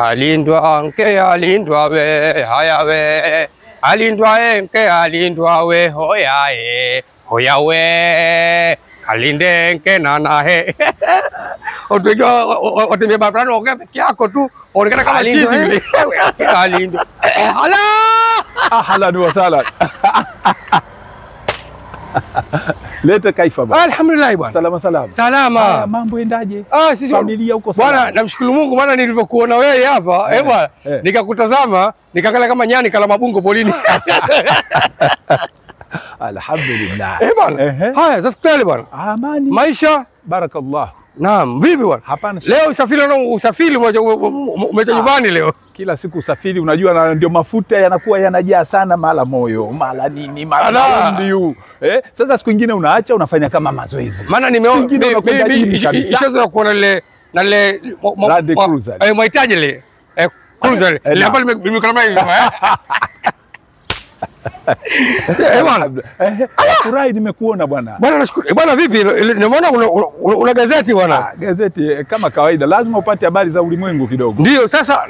Alindwa nke alindwa we haya we. Alindwa nke alindwa we hoya e. Hoya we. Kalinde nke nana he. Otuja otembea barabarani ongea peke yako tu. Onekana kama chizi vile. Alindwa. Hala! Ahlan wa sahlan. Leta kaifa bwana. Alhamdulillah bwana. Salama salama. Salama. Mambo endaje? Sisi familia huko salama. Bwana namshukuru Mungu maana nilivyokuona wewe hapa, bwana, nikakutazama, nikaangalia kama nyani kala mabungo polini. Alhamdulillah. Bwana. Haya, sasa kweli bwana. Amani. Maisha Barakallah. Naam, vipi bwana? Hapana. Leo usafiri umecha nyumbani leo. Kila siku usafiri unajua, na ndio mafuta yanakuwa yanajaa sana, mala moyo, mala nini, mala ndio. Sasa siku nyingine unaacha unafanya kama mazoezi. Maana nimeona ishaanza kuona ile na ile Land Cruiser. Mahitaji ile cruiser ile hapa nimekana hivi. Bwana. Furahi nimekuona bwana. Bwana nashukuru. Bwana vipi? Nimeona una gazeti bwana. Gazeti kama kawaida lazima upate habari za ulimwengu kidogo. Ndio sasa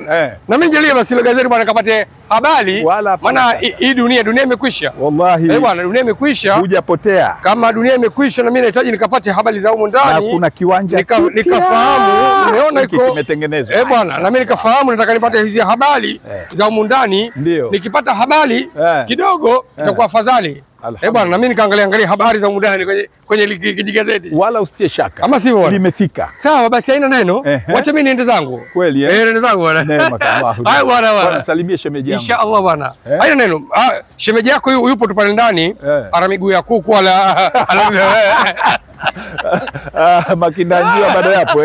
na mimi nijalie basi ile gazeti bwana kapate habari. Maana hii dunia imekwisha. Wallahi. Bwana dunia imekwisha. Hujapotea. Kama dunia imekwisha na mimi nahitaji nikapate habari za huko ndani. Na kuna kiwanja nikafahamu. Nimeona iko kimetengenezwa. Bwana na mimi nikafahamu nataka nipate hizi habari za huko ndani. Nikipata habari kidogo itakuwa afadhali. Bwana na mimi nikaangalia habari za ndani kwenye gazeti. Wala usitie shaka. Ama sivyo? Limefika. Sawa basi haina neno. Wacha mimi niende zangu. Kweli niende zangu bwana. Neema Allah. Haya bwana. Salimie shemeji yangu. Inshallah bwana. Haina neno. Shemeji yako yupo tu pale ndani. Ana miguu ya kuku wala makindanjia bado yapo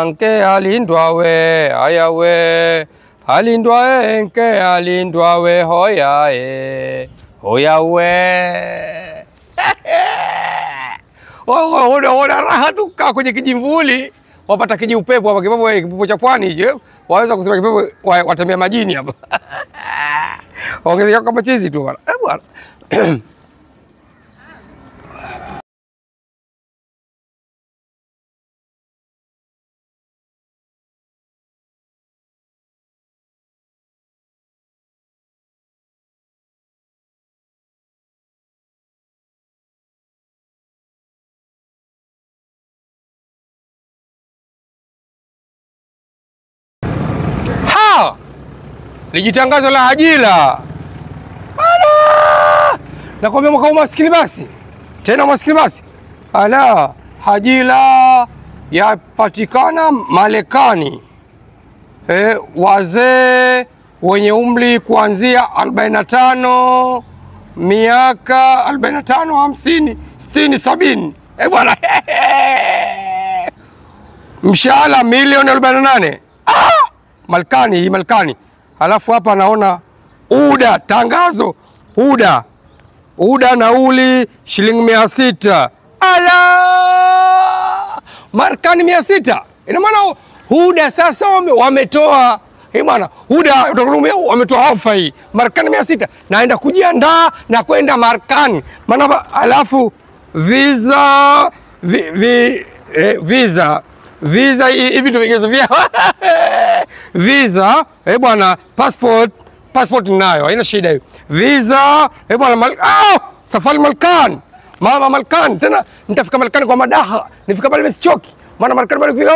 Nke alindwa we haya we. Alindwa nke alindwa we hoya e. Hoya we. Ona raha tu kaa kwenye kijimvuli, wapata kijiupepo hapa, kipepo cha pwani hicho. Waweza kusema kipepo watembea majini hapa. Ongea kama chizi tu bwana. Bwana. Lijitangazo la ajira. Nakwambia mwaka umaskini basi. Tena umaskini basi. Ajira yapatikana Marekani. Wazee wenye umri kuanzia 45, miaka 45, 50, 60, 70. Bwana. Mshahara milioni 48. Marekani. Halafu hapa naona UDA tangazo. UDA nauli shilingi 600. Marekani 600. Ina maana UDA sasa wametoa bwana. UDA wametoa ofa hii. Marekani 600. Naenda kujiandaa na kwenda Marekani. Maana halafu visa hivi ndio vigezo vya visa bwana. Passport ninayo, haina shida hiyo. Visa bwana. Safari Marekani. Mama Marekani, tena nitafika Marekani kwa madaha. Nifika pale msichoki. Maana Marekani bado kufika.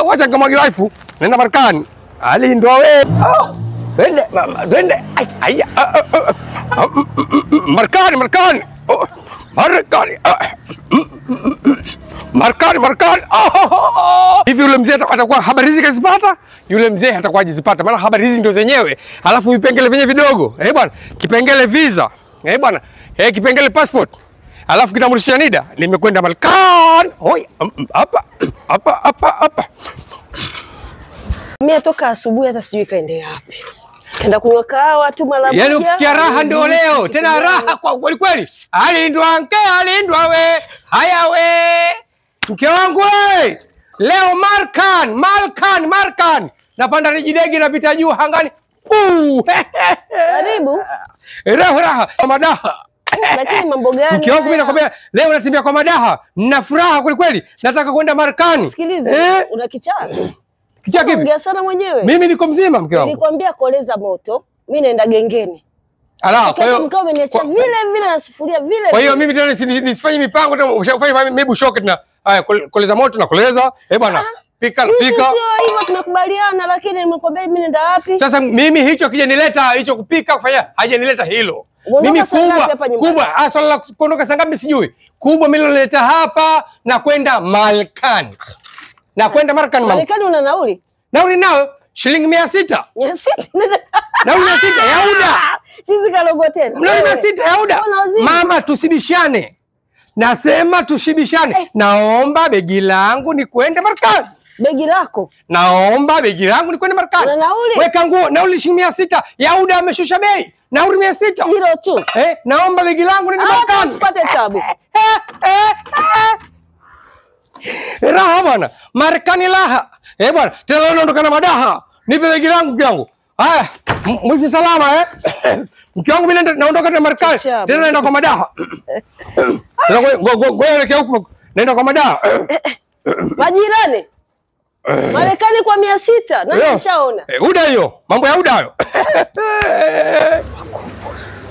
Wacha ngamwagi life. Nenda Marekani. Alindwa we. Twende. Marekani. Marekani. Hivi yule mzee atakuwa habari hizi kazipata? Yule mzee hatakuwa hajizipata, maana habari hizi ndio zenyewe. Alafu vipengele vyenye vidogo. Bwana, kipengele visa. Bwana, kipengele passport. Alafu kitambulisho cha NIDA. Nimekwenda Marekani. Hoi, hapa. Mimi toka asubuhi hata sijui kaende wapi. Kaenda kunywa kahawa tu mara moja. Yaani ukisikia raha ndio leo. Tena raha kwa kweli. Alindwa nke alindwa we. Haya we. Mke wangu we. Leo Marekani. napanda rijidegi napita juu hangani. Karibu. Raha kwa madaha. Lakini mambo gani? Mke wangu mimi nakwambia leo natembea kwa madaha. Nina furaha kweli kweli. Nataka kwenda Marekani. Sikiliza, una kichaa. Kichaa kipi? Ongea sana mwenyewe. Mimi niko mzima mke wangu. Nilikwambia koleza moto. Mimi naenda gengeni. Ala, kwa hiyo mkao umeniacha vile vile na sufuria vile. Kwa hiyo mimi tena nisifanye mipango tena ushafanya maybe shock na haya koleza moto na koleza. Bwana, pika. Sio hivyo tunakubaliana, lakini nimekwambia mimi nenda wapi? Sasa mimi hicho kijanileta hicho kupika kufanya hajanileta hilo. Mimi kubwa swala la kuondoka saa ngapi sijui. Kubwa mimi niloleta hapa na kwenda Marekani. Na kwenda Marekani mama. Marekani una nauli? Nauli nao shilingi 600. 600. Nauli 600 ya UDA. Chizi kalogo tena. Nauli 600 ya UDA. Mama tusibishane. Nasema tushibishane. Naomba begi langu ni kwenda Marekani. Begi lako? Naomba begi langu ni kwenda Marekani. Una nauli? Weka nguo, nauli shilingi 600. Ya UDA ameshusha bei. Nauli 600. Hilo tu. Naomba begi langu ni Marekani. Usipate tabu. Raha bwana. Marekani raha. Bwana, tena leo naondoka na madaha. Nipe begi langu mke wangu. Haya, mwisho salama Mke wangu mimi naondoka na Marekani. Tena naenda kwa madaha. Tena ngoja huko naenda kwa madaha. Majirani. Marekani kwa 600. Nani nishaona? UDA hiyo. Mambo ya UDA hayo.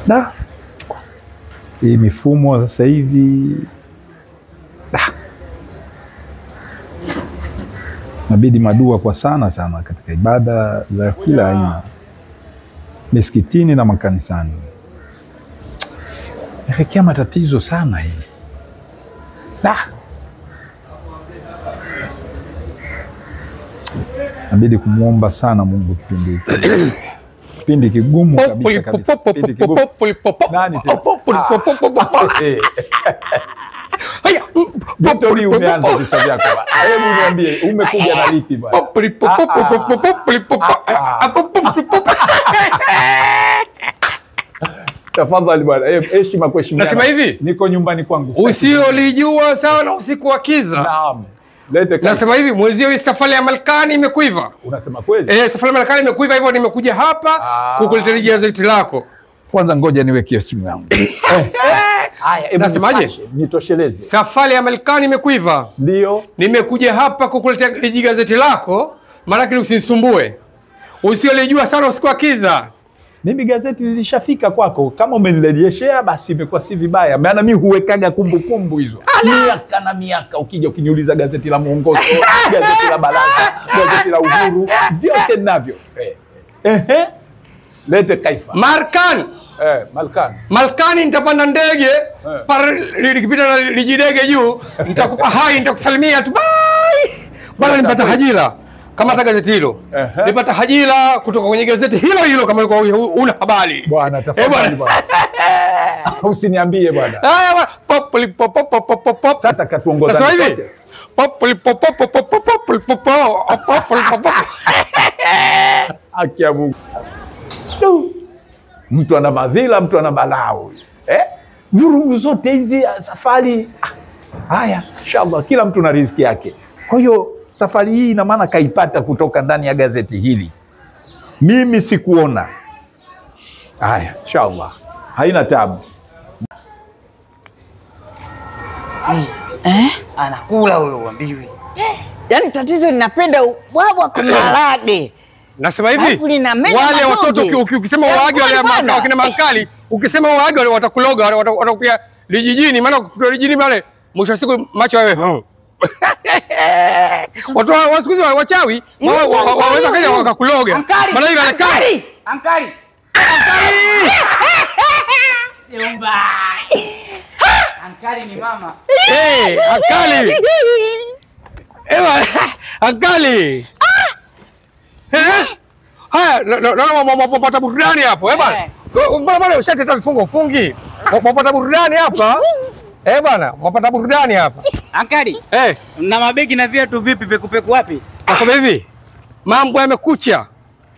Na hii mifumo sasa hivi nabidi madua kwa sana katika ibada za kila aina misikitini na makanisani. Yakiwa matatizo sana hii. Nabidi kumuomba sana Mungu kipindi hiki. Kipindi kigumu kabisa. Nani tena? Haya, Victory umeanza visa vyako. Hebu niambie umekuja na lipi bwana? Tafadhali bwana, heshima kwa heshima. Nasema hivi, niko nyumbani kwangu. Usiolijua sana usiku wa kiza. Naam. Nasema hivi, mwezi huu safari ya Marekani imekuiva. Unasema kweli? Safari ya Marekani imekuiva, hivyo nimekuja hapa kukuletea gazeti lako. Kwanza ngoja niweke simu yangu. Haya, nasemaje? Nitosheleze. Safari ya Marekani imekuiva. Ndio. Nimekuja hapa kukuletea gazeti lako, maana usinisumbue. Usiolijua sana usiku wa kiza. Mimi gazeti lilishafika kwako, kama umenirejeshea basi imekuwa si vibaya. Maana mimi huwekaga kumbukumbu hizo. Miaka na miaka ukija ukiniuliza gazeti la Mwongozo, gazeti la Baraza, gazeti la Uhuru, vyote ninavyo. Lete kaifa. Marekani. Marekani nitapanda ndege, nikipita na lijidege juu, nitakupa hai, nitakusalimia tu. Bye. Bwana nipata hajira. Kama hata gazeti hilo. Nipata hajira kutoka kwenye gazeti hilo kama una habari. Bwana tafadhali bwana. Usiniambie bwana. Haya bwana. Pop. Sasa katuongoza. Sasa hivi. Pop. Haki ya Mungu. Mtu ana madhila, mtu ana balaa. Vurugu zote hizi safari. Haya, inshallah kila mtu na riziki yake. Kwa hiyo safari hii ina maana kaipata kutoka ndani ya gazeti hili. Mimi sikuona. Haya, inshallah. Haina tabu. Anakula huyo uambiwe. Yaani tatizo ninapenda ubwabwa kwa maharage. Nasema hivi, wale watoto ukisema waage wale wakina mankali, ukisema waage wale watakuloga, watakupia lijijini, maana kutoa lijijini pale mwisho siku macho wewe. Watu wasikuzi wachawi waweza kaja wakakuloga. Maana hiyo ankali. Yomba. Ankali ni mama. Ankali. Ankali. Haya, wapata burudani hapo. Bwana ushateta vifungo fungi. Wapata burudani hapa. Bwana, wapata burudani hapa. Ankali. Na mabegi na viatu vipi pekupeku wapi? Kwa hivi. Mambo yamekucha.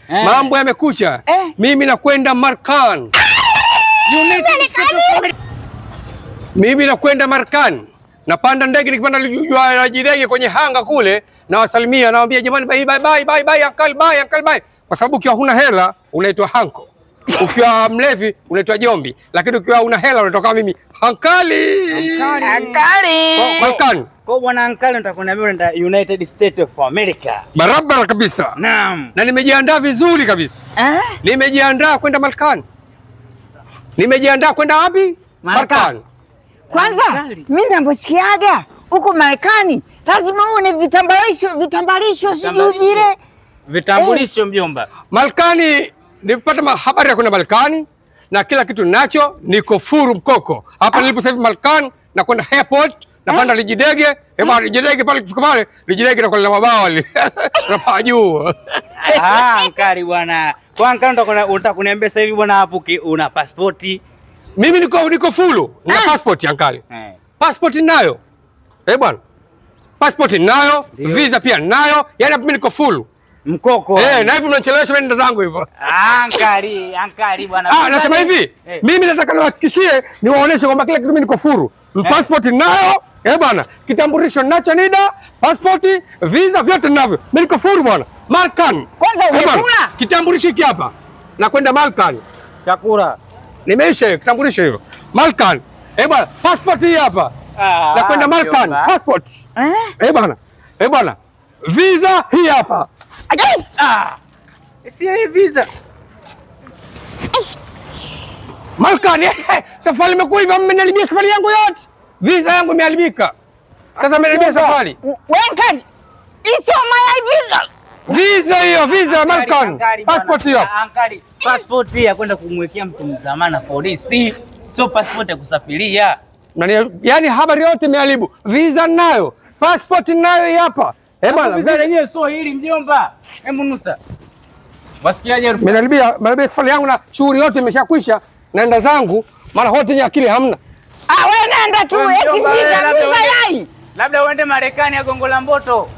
Mambo yamekucha. Mimi nakwenda Marekani. Mimi nakwenda Marekani. Napanda ndege, nikipanda ndege kwenye hanga kule, na wasalimia, nawaambia jamani, bye bye bye bye bye uncle bye uncle bye, kwa sababu ukiwa huna hela unaitwa hanko, ukiwa mlevi unaitwa jombi, lakini ukiwa una hela unaitwa kama mimi hankali. Malkan. Kwa bwana Ankali nitakwambia unaenda United States of America. Barabara kabisa. Naam. Na nimejiandaa vizuri kabisa. Nimejiandaa kwenda Malkan. Nimejiandaa kwenda wapi? Malkan. Kwanza mimi ninaposikiaga huko Marekani lazima uone vitambulisho sijui vile. Vitambulisho mjomba. Malkani nilipata habari ya kwenda Malkani na kila kitu ninacho, niko furu mkoko. Hapa nilipo sasa hivi Malkan na kwenda airport, napanda lijidege, lijidege pale kufika pale, lijidege na kwa mabawa ile. Rapa juu. Ankali bwana. Kwa Ankali unataka kuniambia sasa hivi bwana hapo una pasipoti? Mimi niko fulu, nina passport Ankali. Passport ninayo. Bwana. Passport ninayo, visa pia ninayo, yani mimi niko fulu. Mkoko. Na hivi mnachelewesha nenda zangu hivyo. Ankali bwana. Nasema hivi, mimi nataka niwahakikishie, niwaoneshe kwamba kila kitu mimi niko furu. Passport ninayo, bwana. Kitambulisho ninacho NIDA, passport, visa vyote ninavyo. Mimi niko furu bwana. Malkan. Kwanza umekula? Kitambulisho hiki hapa. Na kwenda Malkan. Chakula. Nimeisha kitambulisho hivyo. Malkan. Bwana, passport hii hapa. Na kwenda Malkan, passport. Bwana. Bwana. Visa hii hapa. Si hii visa. Malkan, safari imekuwa hivyo, mmenalibia safari yangu yote. Visa yangu imeharibika. Sasa mmenalibia safari. Wewe hizo my visa. Visa hiyo, visa Malkan. Passport hiyo. Ankali, passport ya kwenda kumwekea mtu mzamana polisi. Sio passport ya kusafiria. Yaani habari yote imeharibu. Visa ninayo, passport ninayo hapa. Bwana, visa lenyewe sio hili mjomba. Hebu nusa. Wasikiaje harufu? Mimi safari yangu na shughuli yote imeshakwisha. Naenda zangu, mara hote nye akili hamna. Wewe nenda tu eti visa yai. Labda uende Marekani ya Gongo la Mboto.